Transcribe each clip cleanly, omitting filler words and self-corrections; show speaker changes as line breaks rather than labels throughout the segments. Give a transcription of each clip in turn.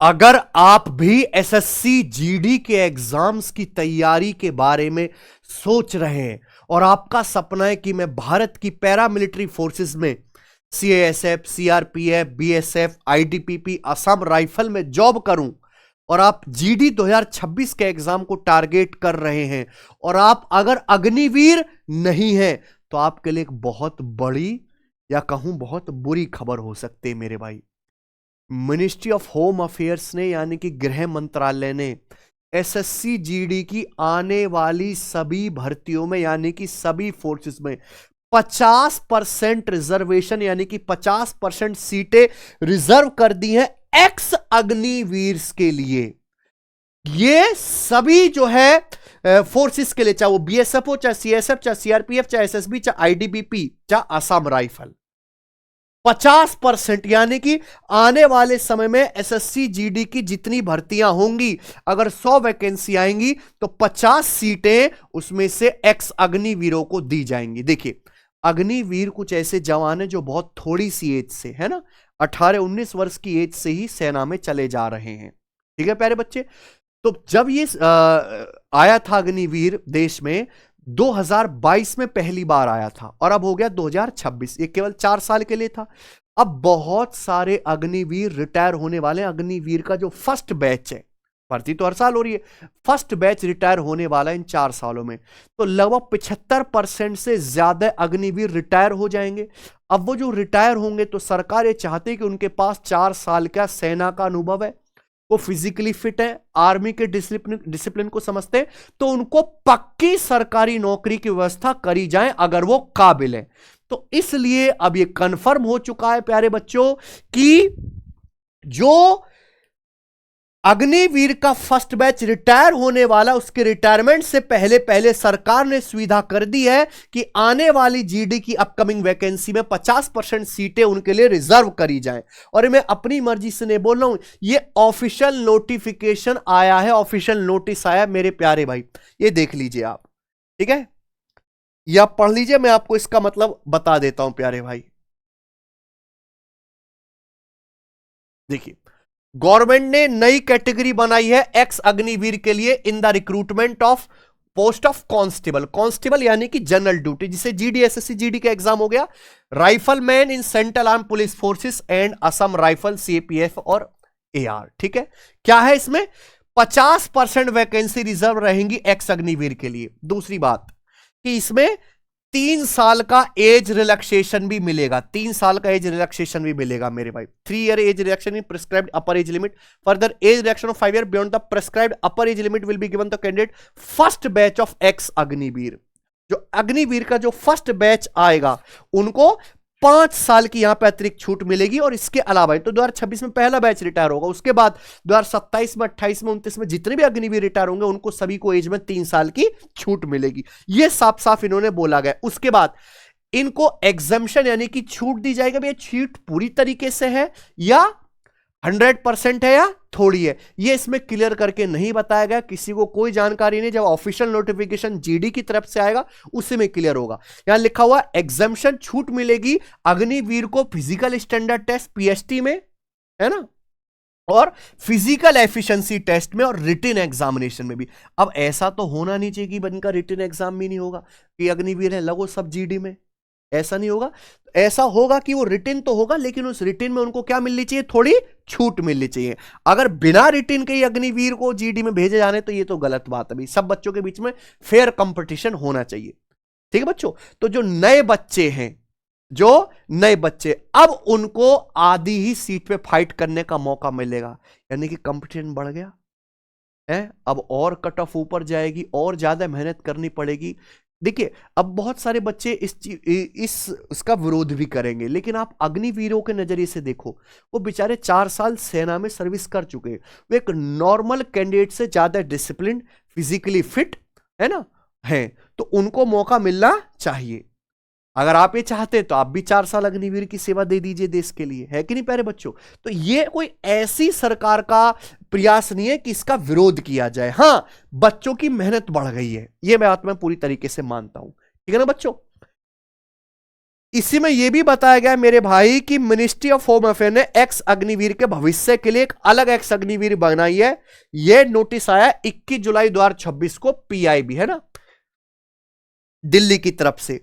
अगर आप भी एसएससी जीडी के एग्जाम्स की तैयारी के बारे में सोच रहे हैं और आपका सपना है कि मैं भारत की पैरामिलिट्री फोर्सेस में CASF, CRPF, BSF, ITBP, Assam rifle में जॉब करूं और आप जीडी 2026 के एग्जाम को टारगेट कर रहे हैं और आप अगर अग्निवीर नहीं हैं तो आपके लिए एक बहुत बड़ी या कहूं बहुत बुरी खबर हो सकती है मेरे भाई। मिनिस्ट्री ऑफ होम अफेयर्स ने यानी कि गृह मंत्रालय ने एसएससी जीडी की आने वाली सभी भर्तियों में यानी कि सभी फोर्सेस में 50% रिजर्वेशन यानी कि 50% सीटें रिजर्व कर दी हैं एक्स अग्निवीर के लिए। ये सभी जो है फोर्सेस के लिए, चाहे वो बीएसएफ हो, चाहे सीएसएफ, चाहे सीआरपीएफ, चाहे एसएसबी, चाहे आईटीबीपी, चाहे असम राइफल, 50% यानी कि आने वाले समय में एसएससी जीडी की जितनी भर्तियां होंगी, अगर 100 वैकेंसी आएंगी तो 50 सीटें उसमें से एक्स अग्निवीरों को दी जाएंगी। देखिए, अग्निवीर कुछ ऐसे जवान हैं जो बहुत थोड़ी सी एज से, है ना, 18-19 वर्ष की एज से ही सेना में चले जा रहे हैं। ठीक है प्यारे बच्चे। तो जब ये आया था अग्निवीर देश में 2022 में पहली बार आया था और अब हो गया 2026, ये केवल 4 साल के लिए था। अब बहुत सारे अग्निवीर रिटायर होने वाले हैं। अग्निवीर का जो फर्स्ट बैच है, भर्ती तो हर साल हो रही है, फर्स्ट बैच रिटायर होने वाला है इन 4 सालों में। तो लगभग 75% से ज्यादा अग्निवीर रिटायर हो जाएंगे। अब वो जो रिटायर होंगे तो सरकार ये चाहती है कि उनके पास 4 साल का सेना का अनुभव है, वो फिजिकली फिट है, आर्मी के डिसिप्लिन को समझते हैं, तो उनको पक्की सरकारी नौकरी की व्यवस्था करी जाए अगर वो काबिल है। तो इसलिए अब ये कंफर्म हो चुका है प्यारे बच्चों कि जो अग्निवीर का फर्स्ट बैच रिटायर होने वाला, उसके रिटायरमेंट से पहले पहले सरकार ने सुविधा कर दी है कि आने वाली जीडी की अपकमिंग वैकेंसी में 50% सीटें उनके लिए रिजर्व करी जाएं। और मैं अपनी मर्जी से नहीं बोल रहा हूं, ये ऑफिशियल नोटिफिकेशन आया है, ऑफिशियल नोटिस आया मेरे प्यारे भाई, ये देख लीजिए आप। ठीक है, या पढ़ लीजिए, मैं आपको इसका मतलब बता देता हूं प्यारे भाई। देखिए, गवर्नमेंट ने नई कैटेगरी बनाई है एक्स अग्निवीर के लिए in the recruitment of post of constable. Constable यानी कि जनरल ड्यूटी, जिसे जीडी एसएससी जीडी का एग्जाम हो गया, rifleman in central arm police forces and Assam rifle CAPF और एआर। ठीक है, क्या है इसमें 50% वैकेंसी रिजर्व रहेंगी एक्स अग्निवीर के लिए। दूसरी बात कि इसमें 3 साल का एज रिलैक्सेशन भी मिलेगा, 3 साल का एज रिलैक्सेशन भी मिलेगा मेरे भाई। 3 year age relaxation in prescribed upper age limit, further age relaxation of 5 year beyond the prescribed upper age limit will be given the candidate first batch of x Agniveer. जो अग्निवीर का जो फर्स्ट बैच आएगा उनको 5 साल की यहां पर अतिरिक्त छूट मिलेगी। और इसके अलावा तो 2026 में पहला बैच रिटायर होगा, उसके बाद 2027 में, 28 में, 29 में जितने भी अग्निवीर रिटायर होंगे उनको सभी को एज में 3 साल की छूट मिलेगी। यह साफ साफ इन्होंने बोला गया। उसके बाद इनको एग्जम्पशन यानी कि छूट दी जाएगी, भाई छूट पूरी तरीके से है या 100% है या थोड़ी है, ये इसमें क्लियर करके नहीं बताया गया, किसी को कोई जानकारी नहीं। जब ऑफिशियल नोटिफिकेशन जीडी की तरफ से आएगा उसी में क्लियर होगा। यहां लिखा हुआ एग्जम्पशन छूट मिलेगी अग्निवीर को फिजिकल स्टैंडर्ड टेस्ट पीएसटी में, है ना, और फिजिकल एफिशिएंसी टेस्ट में और रिटन एग्जामिनेशन में भी। अब ऐसा तो होना नहीं चाहिए कि इनका रिटन एग्जाम भी नहीं होगा कि अग्निवीर है लगो सब जीडी में, ऐसा नहीं होगा। ऐसा होगा कि वो रिटन तो होगा लेकिन उस रिटन में उनको क्या मिलनी चाहिए, थोड़ी छूट मिलनी चाहिए। अगर बिना रिटन के ही अग्निवीर को जीडी में भेजे जाने तो ये तो गलत बात है। सब बच्चों के बीच में फेयर कंपटीशन होना चाहिए। ठीक है बच्चों, तो जो नए बच्चे हैं, जो नए बच्चे, अब उनको आधी ही सीट पे फाइट करने का मौका मिलेगा, यानी कि कंपटीशन बढ़ गया है। अब और कट ऑफ ऊपर जाएगी और ज्यादा मेहनत करनी पड़ेगी। देखिए, अब बहुत सारे बच्चे इसका विरोध भी करेंगे, लेकिन आप अग्निवीरों के नजरिए से देखो, वो बेचारे 4 साल सेना में सर्विस कर चुके हैं, वो एक नॉर्मल कैंडिडेट से ज्यादा डिसिप्लिन, फिजिकली फिट, है ना, है, तो उनको मौका मिलना चाहिए। अगर आप ये चाहते हैं तो आप भी 4 साल अग्निवीर की सेवा दे दीजिए देश के लिए, है कि नहीं प्यारे बच्चों। तो ये कोई ऐसी सरकार का प्रयास नहीं है कि इसका विरोध किया जाए। हां, बच्चों की मेहनत बढ़ गई है, ये बात मैं पूरी तरीके से मानता हूं। ठीक है ना बच्चों। इसी में यह भी बताया गया मेरे भाई कि मिनिस्ट्री ऑफ होम अफेयर ने एक्स अग्निवीर के भविष्य के लिए एक अलग एक्स अग्निवीर बनाई है। यह नोटिस आया 21 जुलाई 2026 को, पीआईबी है ना, दिल्ली की तरफ से।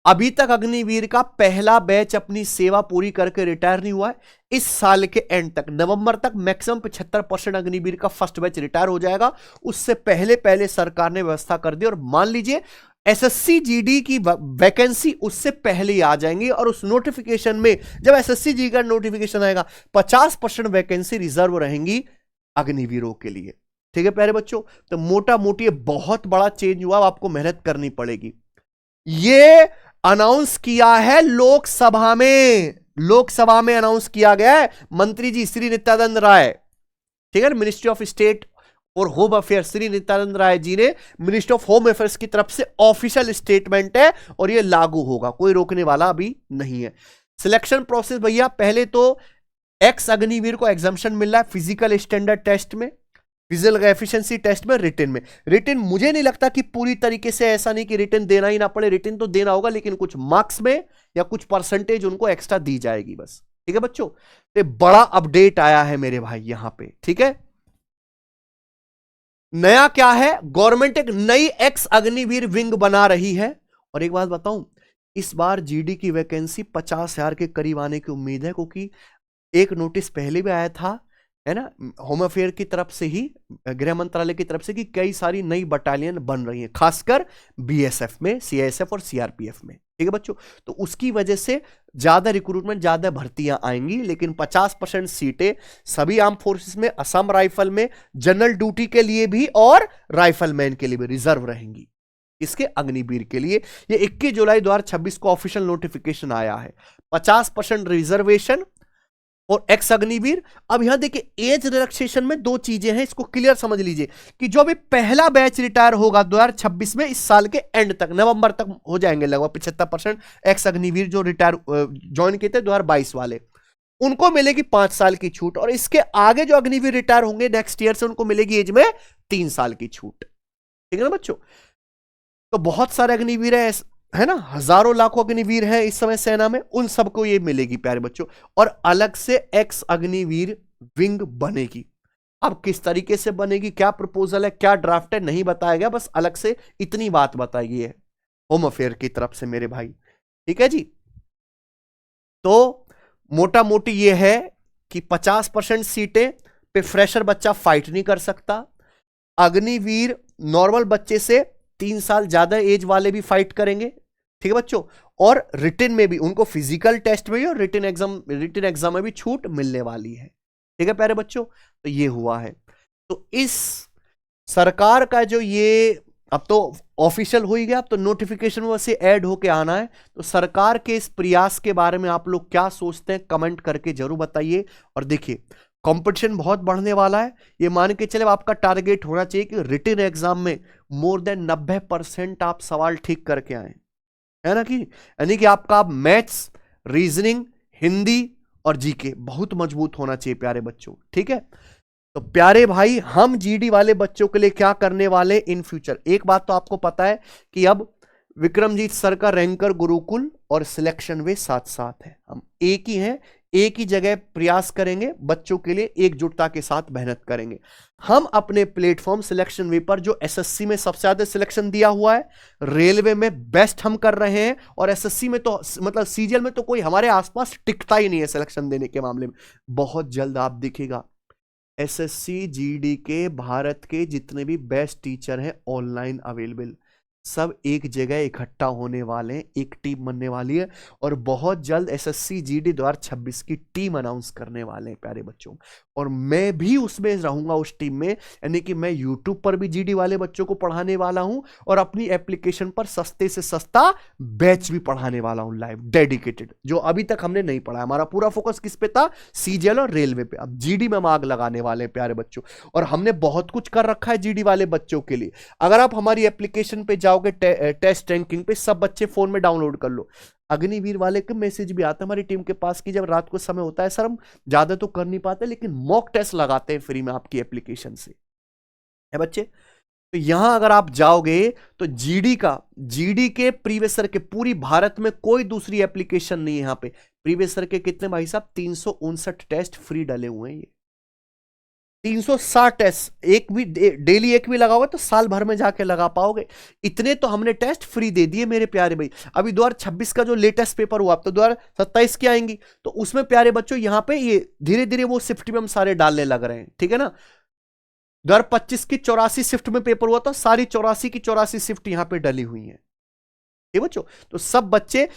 अभी तक अग्निवीर का पहला बैच अपनी सेवा पूरी करके रिटायर नहीं हुआ है। इस साल के एंड तक, नवंबर तक मैक्सिमम 75% अग्निवीर का फर्स्ट बैच रिटायर हो जाएगा। उससे पहले पहले सरकार ने व्यवस्था कर दी, और मान लीजिए एसएससी जीडी की वैकेंसी उससे पहले ही आ जाएंगी। और उस नोटिफिकेशन में, जब एसएससी जीडी का नोटिफिकेशन आएगा, 50% वैकेंसी रिजर्व रहेंगी अग्निवीरों के लिए। ठीक है प्यारे बच्चों, तो मोटा मोटी बहुत बड़ा चेंज हुआ, आपको मेहनत करनी पड़ेगी। ये अनाउंस किया है लोकसभा में, लोकसभा में अनाउंस किया गया है मंत्री जी श्री नित्यानंद राय, ठीक है, मिनिस्ट्री ऑफ स्टेट और होम अफेयर श्री नित्यानंद राय जी ने मिनिस्ट्री ऑफ होम अफेयर्स की तरफ से ऑफिशियल स्टेटमेंट है, और ये लागू होगा, कोई रोकने वाला अभी नहीं है। सिलेक्शन प्रोसेस भैया, पहले तो एक्स अग्निवीर को एग्जाम्पशन मिल रहा है फिजिकल स्टैंडर्ड टेस्ट में, फिजिकल एफिशिएंसी टेस्ट में, रिटन में। रिटन मुझे नहीं लगता कि पूरी तरीके से, ऐसा नहीं कि रिटन देना ही ना पड़े, रिटन तो देना होगा, लेकिन कुछ मार्क्स में या कुछ परसेंटेज उनको एक्स्ट्रा दी जाएगी बस। ठीक है बच्चों, तो बड़ा अपडेट आया है मेरे भाई यहां पे। ठीक है, नया क्या है, गवर्नमेंट एक नई एक्स अग्निवीर विंग बना रही है। और एक बात बताऊं, इस बार जीडी की वैकेंसी 50,000 के करीब आने की उम्मीद है, क्योंकि एक नोटिस पहले भी आया था, है ना, होम अफेयर की तरफ से ही, गृह मंत्रालय की तरफ से, कि कई सारी नई बटालियन बन रही हैं, खासकर बीएसएफ में, सीआईएसएफ और सीआरपीएफ में। ठीक है बच्चों, तो उसकी वजह से ज्यादा रिक्रूटमेंट, ज्यादा भर्तियां आएंगी, लेकिन 50% सीटें सभी आर्म फोर्सेस में, असम राइफल में, जनरल ड्यूटी के लिए भी और राइफलमैन के लिए भी रिजर्व रहेंगी। इसके अग्निवीर के लिए ये 21 जुलाई 2026 को ऑफिशियल नोटिफिकेशन आया है। 50% रिजर्वेशन और एक्स अग्निवीर। अब यहां देखिए एज रिलैक्सेशन में दो चीजें हैं, इसको क्लियर समझ लीजिए कि जो भी पहला बैच रिटायर होगा 2026 में, इस साल के एंड तक, नवंबर तक हो जाएंगे लगभग 75% एक्स अग्निवीर जो रिटायर ज्वाइन किए थे 2022 वाले, उनको मिलेगी 5 साल की छूट। और इसके आगे जो अग्निवीर रिटायर होंगे नेक्स्ट ईयर से, उनको मिलेगी एज में 3 साल की छूट। ठीक है ना बच्चों, तो बहुत सारे अग्निवीर है ना, हजारों लाखों अग्निवीर हैं इस समय सेना में, उन सबको ये मिलेगी प्यारे बच्चों। और अलग से एक्स अग्निवीर विंग बनेगी। अब किस तरीके से बनेगी, क्या प्रपोजल है, क्या ड्राफ्ट है, नहीं बताया गया, बस अलग से इतनी बात बताई गई है होम अफेयर की तरफ से मेरे भाई। ठीक है जी, तो मोटा मोटी ये है कि 50% सीटें पे फ्रेशर बच्चा फाइट नहीं कर सकता। अग्निवीर नॉर्मल बच्चे से 3 साल ज्यादा एज वाले भी फाइट करेंगे। ठीक है बच्चों, और रिटन में भी उनको फिजिकल टेस्ट में भी और रिटन एग्जाम में भी छूट मिलने वाली है। ठीक है प्यारे बच्चों, तो ये हुआ है। तो इस सरकार का जो ये, अब तो ऑफिशियल हो ही गया, अब तो नोटिफिकेशन में से ऐड होके आना है। तो सरकार के इस प्रयास के बारे में आप लोग क्या सोचते हैं, कमेंट करके जरूर बताइए। और देखिए कंपटीशन बहुत बढ़ने वाला है, ये मान के चले आपका टारगेट होना चाहिए कि रिटन एग्जाम में मोर देन 90% आप सवाल ठीक करके आए, है ना, कि यानी कि आपका मैथ्स, रीजनिंग, हिंदी और जीके बहुत मजबूत होना चाहिए प्यारे बच्चों। ठीक है, तो प्यारे भाई हम जीडी वाले बच्चों के लिए क्या करने वाले इन फ्यूचर, एक बात तो आपको पता है कि अब विक्रमजीत सर का रैंकर गुरुकुल और सिलेक्शन वे साथ साथ है, हम एक ही हैं, एक ही जगह प्रयास करेंगे, बच्चों के लिए एकजुटता के साथ मेहनत करेंगे। हम अपने प्लेटफॉर्म सिलेक्शन वे पर जो एसएससी में सबसे ज्यादा सिलेक्शन दिया हुआ है, रेलवे में बेस्ट हम कर रहे हैं, और एसएससी में तो मतलब सीजीएल में तो कोई हमारे आसपास टिकता ही नहीं है सिलेक्शन देने के मामले में। बहुत जल्द आप दिखेगा एसएससी जीडी के भारत के जितने भी बेस्ट टीचर हैं ऑनलाइन अवेलेबल, सब एक जगह इकट्ठा होने वाले हैं, एक टीम बनने वाली है, और बहुत जल्द एसएससी जीडी 2026 की टीम अनाउंस करने वाले हैं प्यारे बच्चों। और मैं भी उसमें रहूंगा, उस टीम में, यानी कि मैं यूट्यूब पर भी जीडी वाले बच्चों को पढ़ाने वाला हूं, और अपनी एप्लीकेशन पर सस्ते से सस्ता बैच भी पढ़ाने वाला हूं लाइव डेडिकेटेड, जो अभी तक हमने नहीं पढ़ा। हमारा पूरा फोकस किस पे था, सीजीएल और रेलवे पे। अब जीडी में हम आग लगाने वाले हैं प्यारे बच्चों, और हमने बहुत कुछ कर रखा है जीडी वाले बच्चों के लिए। अगर आप हमारी एप्लीकेशन पे जाओगे, टेस्ट रैंकिंग पे सब बच्चे फोन में डाउनलोड कर लो। अग्निवीर वाले के मैसेज भी आता है हमारी टीम के पास कि जब रात को समय होता है सर हम ज्यादा तो कर नहीं पाते, लेकिन मॉक टेस्ट लगाते हैं फ्री में आपकी एप्लीकेशन से, है बच्चे। तो यहां अगर आप जाओगे तो जीडी के प्रीवियस ईयर के पूरी भारत में कोई दूसरी एप्लीकेशन नहीं है। यहां पे प्रीवियस ईयर के कितने भाई साहब 359 टेस्ट फ्री डले हुए हैं। ये 360 टेस्ट, एक भी डेली एक भी लगाओगे तो साल भर में जाके लगा पाओगे। इतने तो हमने टेस्ट फ्री दे दिए मेरे प्यारे भाई। अभी 2026 का जो लेटेस्ट पेपर हुआ, अब तो 2027 की आएंगी, तो उसमें प्यारे बच्चों यहां पे ये धीरे धीरे वो शिफ्ट में हम सारे डालने लग रहे हैं, ठीक है ना। 2025 की 84 शिफ्ट में पेपर हुआ था, सारी 84 की 84 शिफ्ट यहां पे डली हुई है, ठीक बच्चों। तो सब बच्चे,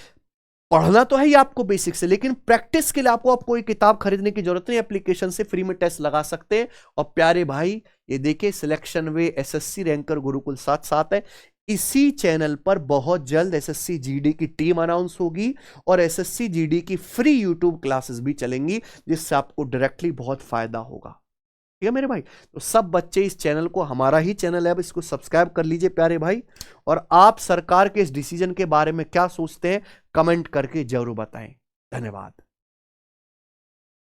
पढ़ना तो है ही आपको बेसिक से, लेकिन प्रैक्टिस के लिए आपको अब कोई किताब खरीदने की जरूरत नहीं, एप्लीकेशन से फ्री में टेस्ट लगा सकते हैं। और प्यारे भाई ये देखिए, सिलेक्शन वे एसएससी रैंकर गुरुकुल साथ साथ है। इसी चैनल पर बहुत जल्द एसएससी जीडी की टीम अनाउंस होगी और एसएससी जीडी की फ्री यूट्यूब क्लासेस भी चलेंगी, जिससे आपको डायरेक्टली बहुत फायदा होगा, ठीक है मेरे भाई। तो सब बच्चे इस चैनल को, हमारा ही चैनल है, अब इसको सब्सक्राइब कर लीजिए प्यारे भाई। और आप सरकार के इस डिसीजन के बारे में क्या सोचते हैं, कमेंट करके जरूर बताएं। धन्यवाद।